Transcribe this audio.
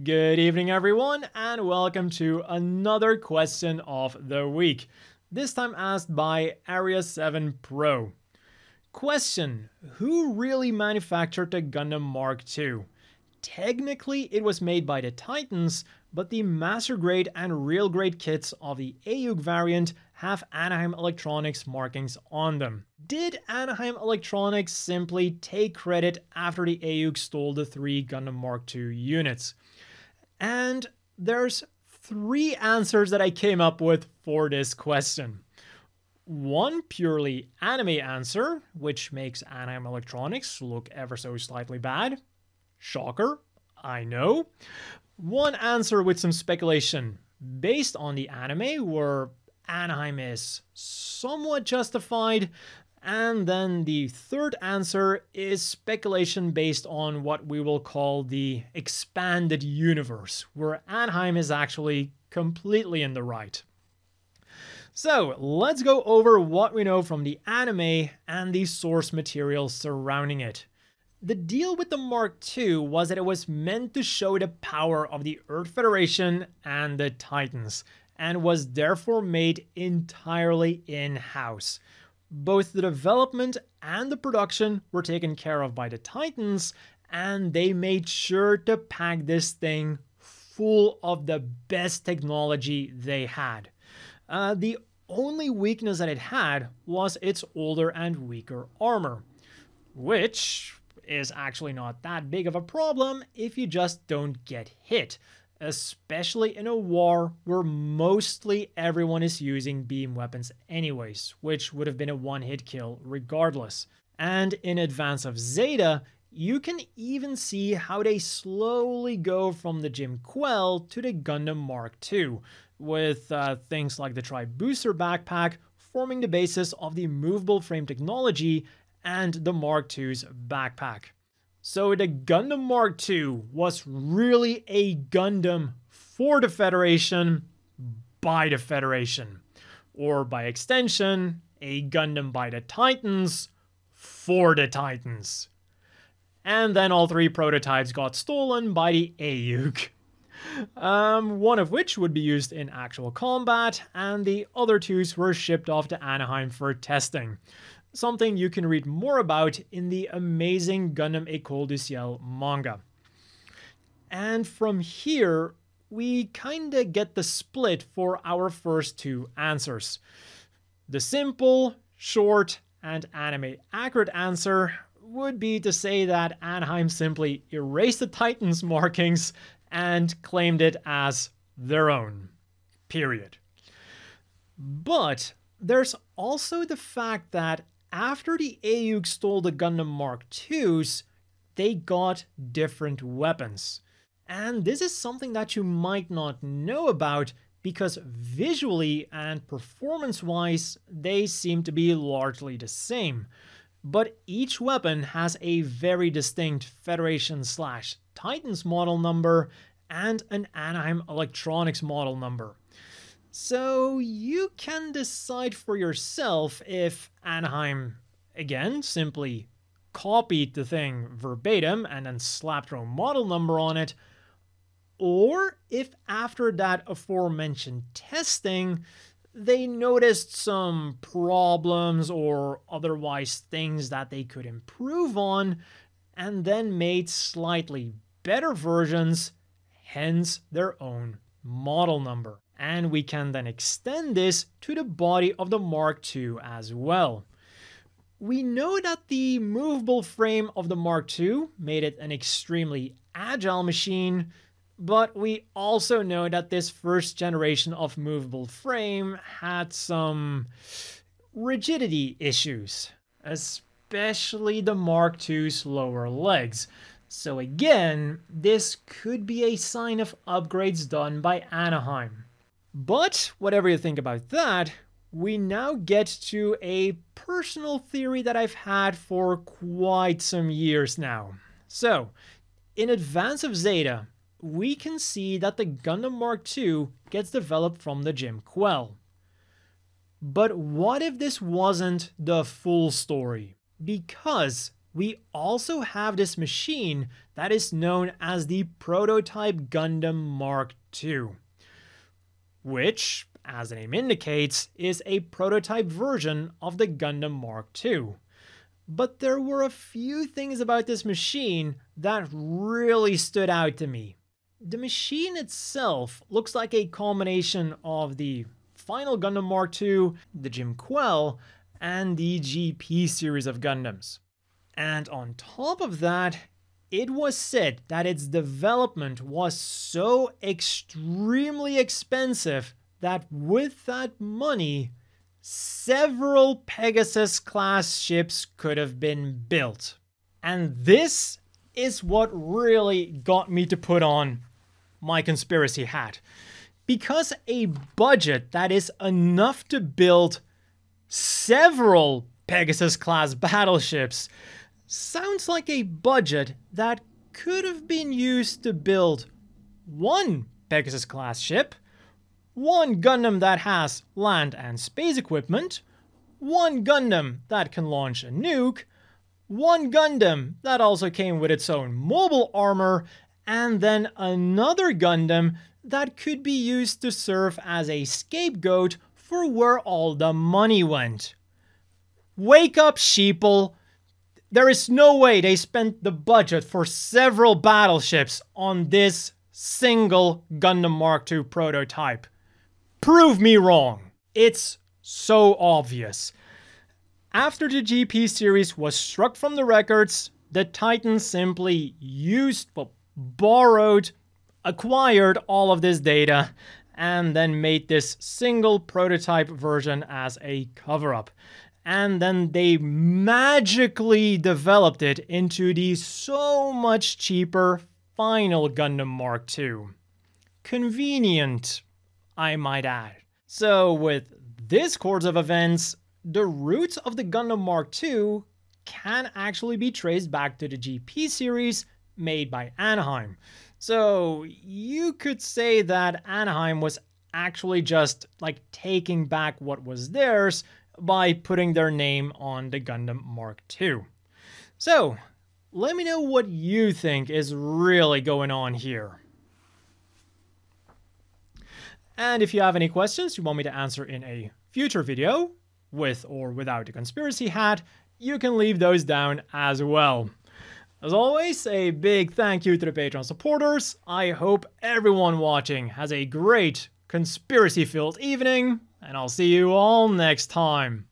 Good evening, everyone, and welcome to another question of the week. This time asked by Area 7 Pro. Question: who really manufactured the Gundam Mk.II? Technically, it was made by the Titans, but the master grade and real grade kits of the AUG variant have Anaheim Electronics markings on them. Did Anaheim Electronics simply take credit after the AUG stole the 3 Gundam Mk.II units? And there's 3 answers that I came up with for this question. One purely anime answer, which makes Anaheim Electronics look ever so slightly bad. Shocker, I know. One answer with some speculation based on the anime where Anaheim is somewhat justified. And then the third answer is speculation based on what we will call the expanded universe, where Anaheim is actually completely in the right. So let's go over what we know from the anime and the source material surrounding it. The deal with the Mk.II was that it was meant to show the power of the Earth Federation and the Titans, and was therefore made entirely in-house. Both the development and the production were taken care of by the Titans, and they made sure to pack this thing full of the best technology they had. The only weakness that it had was its older and weaker armor, which is actually not that big of a problem if you just don't get hit, especially in a war where mostly everyone is using beam weapons anyways, which would have been a one-hit kill regardless. And in Advance of Zeta, you can even see how they slowly go from the Mk.II to the Gundam Mk.II, with things like the Tri-Booster backpack forming the basis of the movable frame technology and the Mk.II's backpack. So the Gundam Mk.II was really a Gundam for the Federation, by the Federation. Or by extension, a Gundam by the Titans, for the Titans. And then all 3 prototypes got stolen by the AUG. One of which would be used in actual combat, and the other 2 were shipped off to Anaheim for testing. Something you can read more about in the amazing Gundam École du Ciel manga. And from here, we kinda get the split for our first 2 answers. The simple, short, and anime accurate answer would be to say that Anaheim simply erased the Titans markings and claimed it as their own. Period. But there's also the fact that after the AUG stole the Gundam Mk.IIs, they got different weapons. And this is something that you might not know about because visually and performance-wise, they seem to be largely the same. But each weapon has a very distinct Federation/Titans model number and an Anaheim Electronics model number. So you can decide for yourself if Anaheim, again, simply copied the thing verbatim and then slapped their own model number on it, or if after that aforementioned testing, they noticed some problems or otherwise things that they could improve on, and then made slightly better versions, hence their own model number. And we can then extend this to the body of the Mk.II as well. We know that the movable frame of the Mk.II made it an extremely agile machine, but we also know that this first generation of movable frame had some rigidity issues, especially the Mk.II's lower legs. So again, this could be a sign of upgrades done by Anaheim. But whatever you think about that, we now get to a personal theory that I've had for quite some years now. So, in Advance of Zeta, we can see that the Gundam Mk.II gets developed from the Mk.II. But what if this wasn't the full story? Because we also have this machine that is known as the Prototype Gundam Mark II, which, as the name indicates, is a prototype version of the Gundam Mark II. But there were a few things about this machine that really stood out to me. The machine itself looks like a combination of the final Gundam Mark II, the Mk.II, and the GP series of Gundams. And on top of that, it was said that its development was so extremely expensive that with that money, several Pegasus-class ships could have been built. And this is what really got me to put on my conspiracy hat. Because a budget that is enough to build several Pegasus-class battleships sounds like a budget that could have been used to build one Pegasus-class ship, one Gundam that has land and space equipment, one Gundam that can launch a nuke, one Gundam that also came with its own mobile armor, and then another Gundam that could be used to serve as a scapegoat for where all the money went. Wake up, sheeple! There is no way they spent the budget for several battleships on this single Gundam Mark II prototype. Prove me wrong. It's so obvious. After the GP series was struck from the records, the Titans simply acquired all of this data, and then made this single prototype version as a cover-up. And then they magically developed it into the so much cheaper final Gundam Mark II. Convenient, I might add. So with this course of events, the roots of the Gundam Mark II can actually be traced back to the GP series made by Anaheim. So you could say that Anaheim was actually just like taking back what was theirs by putting their name on the Gundam Mark II. So let me know what you think is really going on here. And if you have any questions you want me to answer in a future video, with or without a conspiracy hat, you can leave those down as well. As always, a big thank you to the Patreon supporters. I hope everyone watching has a great conspiracy-filled evening, and I'll see you all next time.